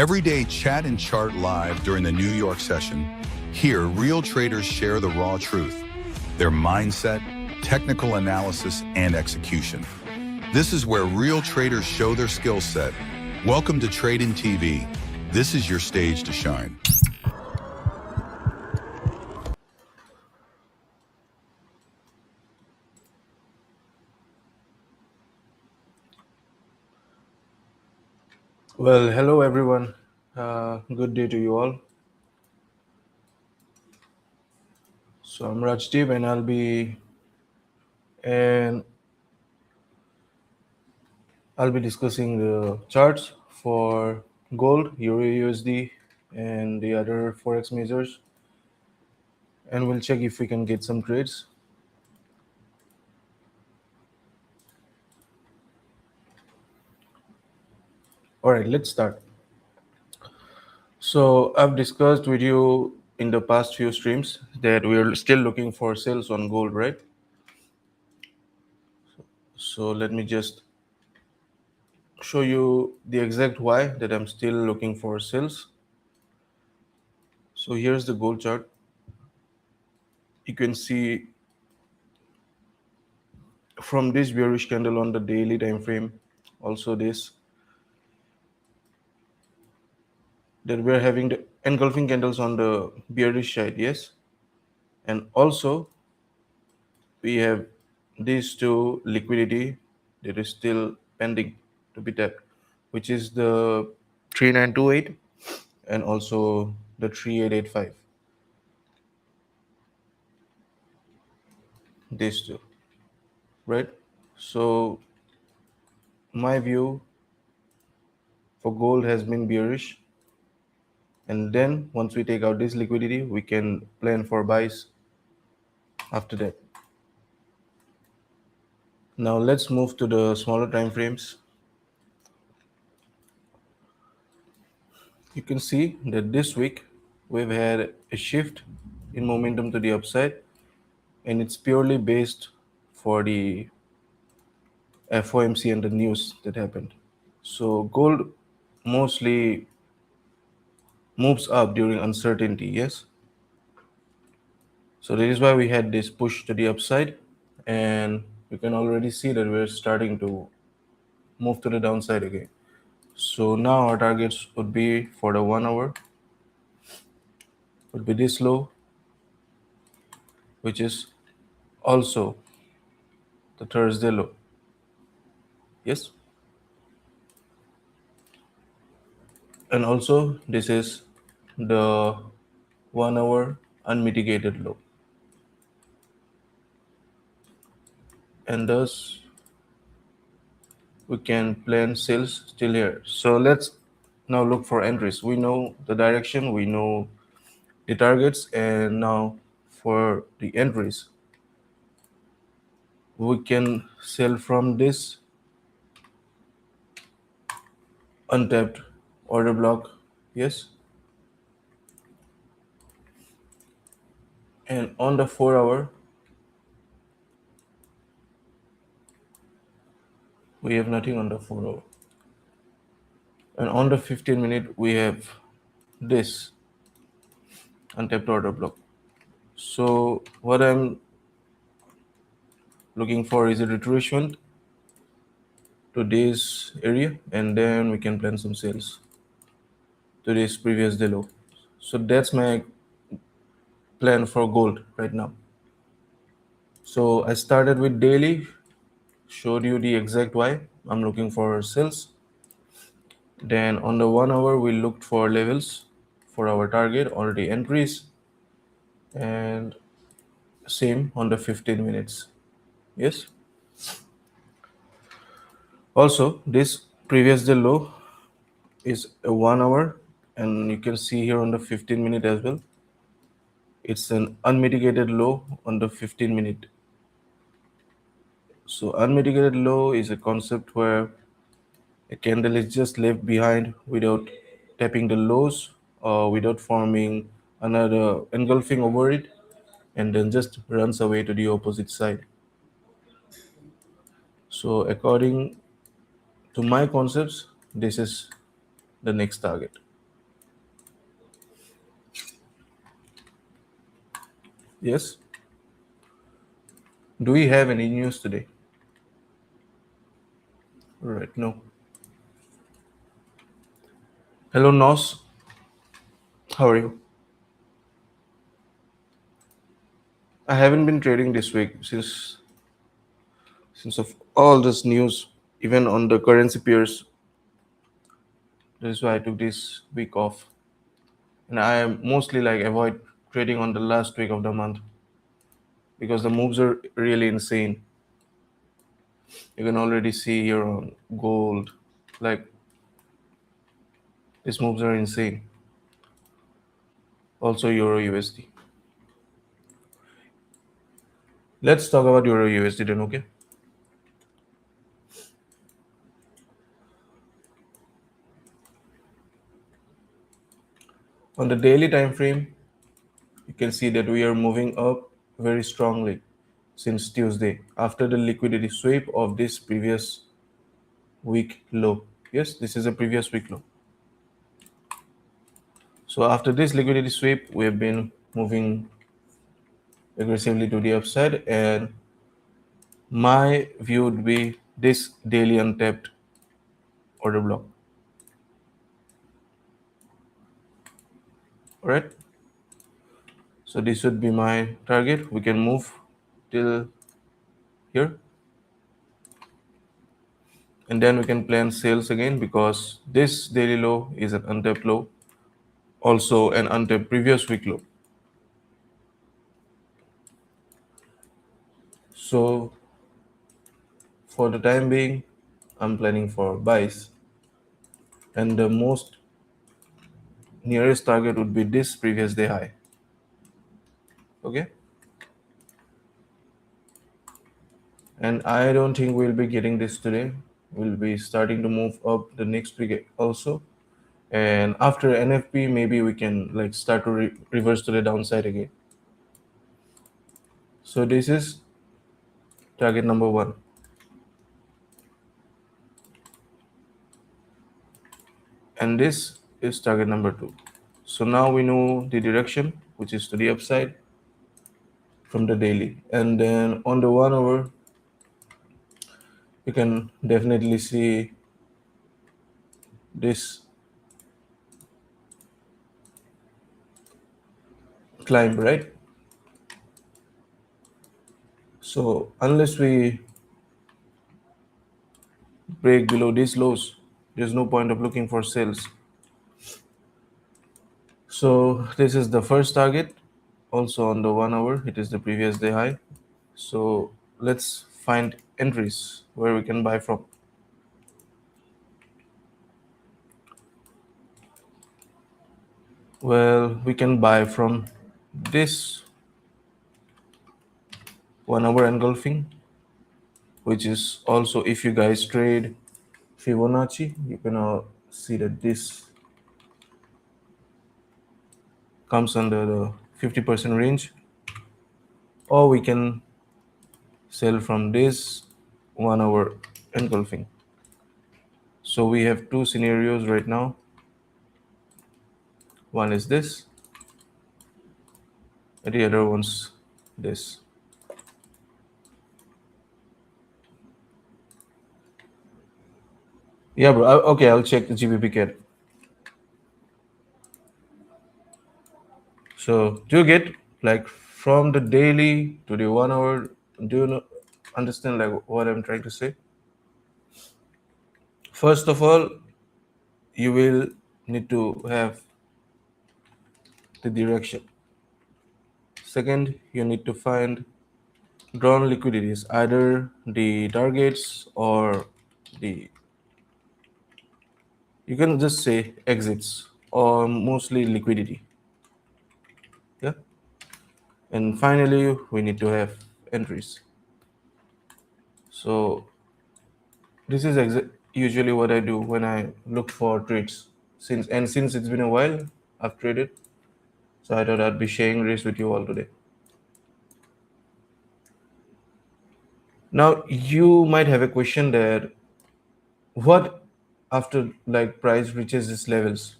Everyday chat and chart live during the New York session. Here, real traders share the raw truth, their mindset, technical analysis, and execution. This is where real traders show their skill set. Welcome to Tradin TV. This is your stage to shine. Well, hello everyone. Good day to you all. So I'm Rajdeep, and I'll be discussing the charts for gold, Euro USD, and the other forex measures, and we'll check if we can get some trades. All right, let's start. So I've discussed with you in the past few streams that we're still looking for sales on gold, right? So let me just show you the exact why that I'm still looking for sales. So here's the gold chart. You can see from this bearish candle on the daily time frame, also this, that we're having the engulfing candles on the bearish side, yes, and also we have these two liquidity that is still pending to be tapped, which is the 3928 and also the 3885, these two, right? So my view for gold has been bearish, and then once we take out this liquidity we can plan for buys after that. Now let's move to the smaller time frames. You can see that this week we've had a shift in momentum to the upside, and it's purely based for the FOMC and the news that happened. So gold mostly moves up during uncertainty, yes. So that is why we had this push to the upside, and you can already see that we're starting to move to the downside again. So now our targets would be for the 1 hour would be this low, which is also the Thursday low. Yes. And also this is the 1 hour unmitigated low. And thus we can plan sales still here. So let's now look for entries. We know the direction, we know the targets, and now for the entries we can sell from this untapped order block, yes, and on the 4 hour we have nothing on the 4 hour, and on the 15-minute we have this untapped order block. So what I'm looking for is a retracement to this area, and then we can plan some sales to this previous day low. So that's my plan for gold right now. So I started with daily, showed you the exact why I'm looking for sales. Then on the 1 hour we looked for levels for our target, already entries, and same on the 15 minutes. Yes. Also this previous day low is a 1 hour, and you can see here on the 15-minute as well, it's an unmitigated low on the 15-minute. So unmitigated low is a concept where a candle is just left behind without tapping the lows or without forming another engulfing over it, and then just runs away to the opposite side. So according to my concepts, this is the next target. Yes. Do we have any news today? Right. No. Hello, Nos. How are you? I haven't been trading this week since of all this news, even on the currency pairs. That is why I took this week off, and I mostly like avoid trading on the last week of the month because the moves are really insane. You can already see here on gold, like these moves are insane. Also Euro USD. Let's talk about Euro USD then, okay? On the daily time frame, you can see that we are moving up very strongly since Tuesday after the liquidity sweep of this previous week low. Yes, this is a previous week low. So after this liquidity sweep, we have been moving aggressively to the upside, and my view would be this daily untapped order block. All right. So this would be my target. We can move till here, and then we can plan sales again because this daily low is an untapped low, also an untapped previous week low. So for the time being, I'm planning for buys, and the most nearest target would be this previous day high. Okay, and I don't think we'll be getting this today. We'll be starting to move up the next week also, and after NFP maybe we can like start to reverse to the downside again. So this is target number one, and this is target number two. So now we know the direction, which is to the upside from the daily, and then on the 1 hour you can definitely see this climb, right? So unless we break below these lows, there's no point of looking for sales. So this is the first target. Also on the 1 hour, it is the previous day high. So let's find entries where we can buy from. Well, we can buy from this 1 hour engulfing, which is also, if you guys trade Fibonacci, you can see that this comes under the 50% range, or we can sell from this 1 hour engulfing. So we have two scenarios right now. One is this, and the other one's this. Yeah, bro. Okay, I'll check the GBP cat. So do you get like from the daily to the 1 hour? Do you know, understand like what I'm trying to say? First of all, you will need to have the direction. Second, you need to find drawn liquidities, either the targets or the, you can just say exits or mostly liquidity. Yeah. And finally, we need to have entries. So this is usually what I do when I look for trades. Since it's been a while, I've traded, so I thought I'd be sharing this with you all today. Now you might have a question that what after like price reaches these levels,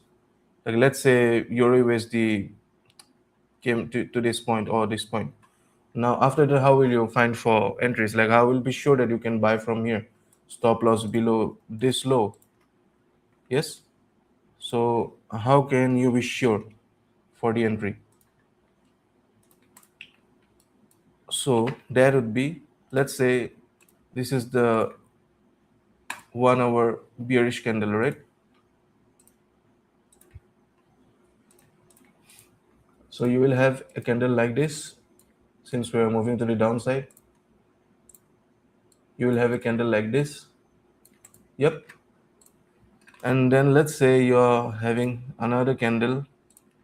like let's say Euro USD came to this point or this point. Now after that, how will you find for entries? Like how will be sure that you can buy from here? Stop loss below this low. Yes. So how can you be sure for the entry? So that would be, let's say this is the 1 hour bearish candle, right? So you will have a candle like this. Since we are moving to the downside, you will have a candle like this. Yep. And then let's say you're having another candle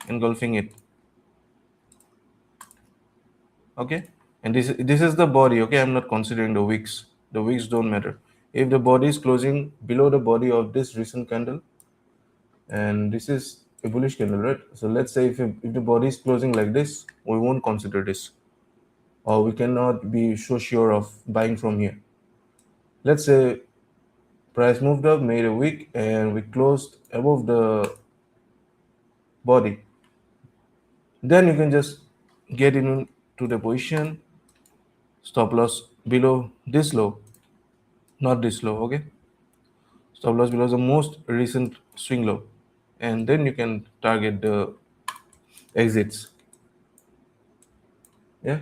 engulfing it. Okay. And this is the body. Okay, I'm not considering the wicks. The wicks don't matter. If the body is closing below the body of this recent candle, and this is a bullish candle, right? So let's say if the body is closing like this, we won't consider this, or we cannot be so sure of buying from here. Let's say price moved up, made a wick, and we closed above the body. Then you can just get into the position, stop loss below this low, not this low, okay? Stop loss below the most recent swing low, and then you can target the exits. Yeah.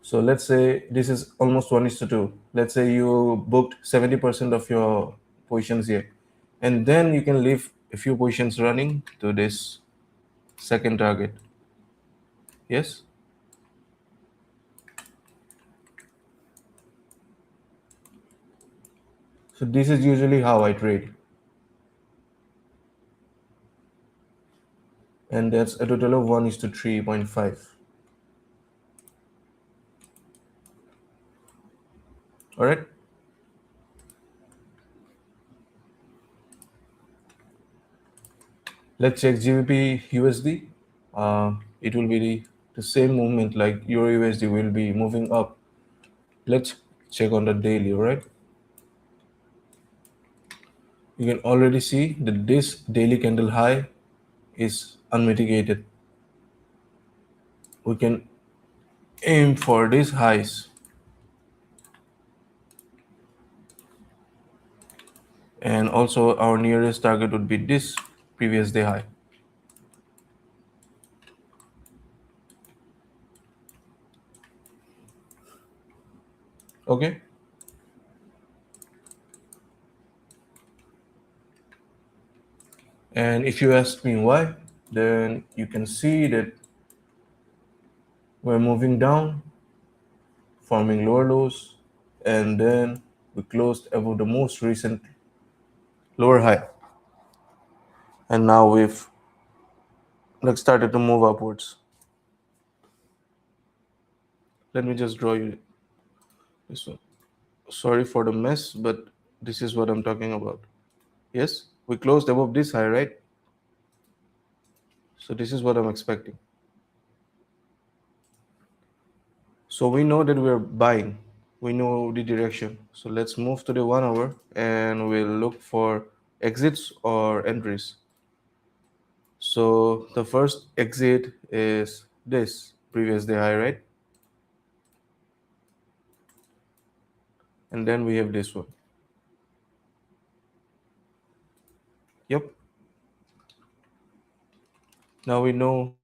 So let's say this is almost 1:2. Let's say you booked 70% of your positions here, and then you can leave a few positions running to this second target. Yes. So this is usually how I trade, and that's a total of 1:3.5. All right. Let's check GBP USD. It will be the same movement like Euro USD will be moving up. Let's check on the daily, right? You can already see that this daily candle high is unmitigated. We can aim for these highs, and also our nearest target would be this previous day high. Okay. And if you ask me why, then you can see that we're moving down, forming lower lows, and then we closed above the most recent lower high, and now we've like started to move upwards. Let me just draw you this one. Sorry for the mess, but this is what I'm talking about. Yes, we closed above this high, right? So this is what I'm expecting. So we know that we're buying. We know the direction. So let's move to the 1 hour and we'll look for exits or entries. So the first exit is this previous day high, right? And then we have this one. Yep. Now we know